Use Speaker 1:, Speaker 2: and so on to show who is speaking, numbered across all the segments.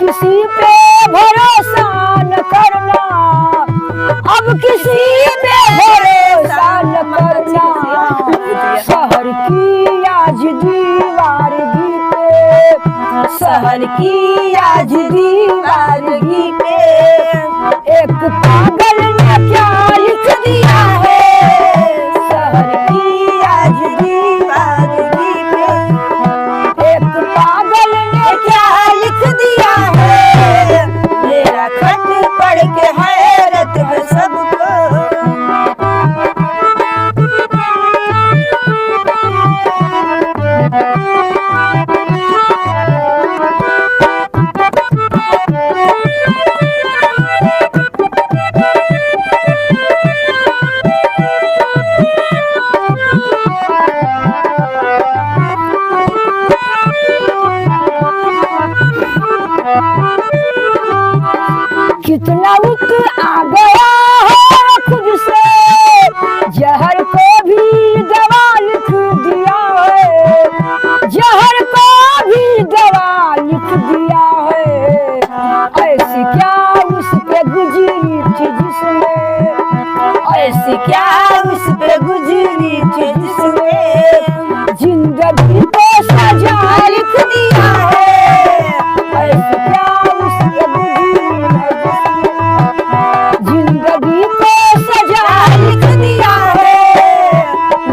Speaker 1: किसी पे भरोसा न करना, अब किसी पे भरोसा न करना। शहर की आज दीवारगी पे, शहर की आज दीवारगी पे एक पागल ने क्या लिख दिया है। शहर की आज दीवारगी पे एक पागल ने क्या लिख दिया है। मेरा खत पढ़ के हैरत है सबको। कितना उत आ गया है खुद से, जहर को भी दवा लिख दिया है। जहर को भी दवा लिख दिया है। ऐसी क्या उस पे गुजरी थी जिसने, ऐसी क्या उस पे गुजरी थी जिसने जिंदगी को सजा लिख दिया है। ऐसी क्या उस पे गुजरी है जिंदगी को सजा लिख दिया है।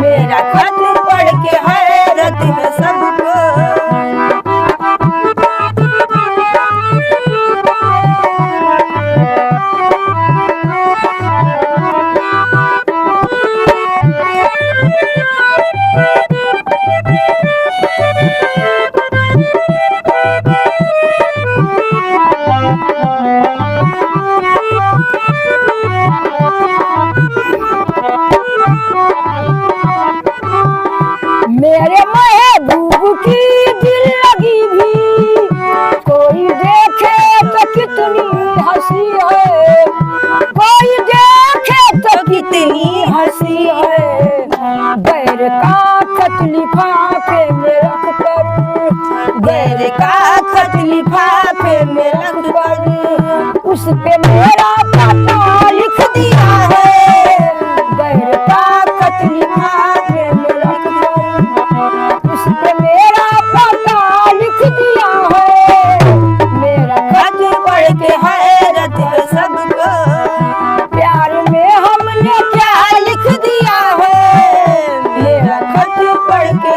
Speaker 1: मेरा खत पढ़ के हैरत है सबको। मेरे महबूब की दिल लगी भी कोई देखे तो कितनी हंसी है। कोई देखे तो कितनी हंसी है। गैर का खत लिफाफे में रख कर, गैर का खत लिफाफे में रख कर उस पे मेरा पता लिख दिया है। गैर का खत लिफाफे में रख कर उस पे मेरा पता लिख दिया है। मेरा खत पढ़ के हैरत है सबको। प्यार में हमने क्या लिख दिया है। मेरा खत पढ़ के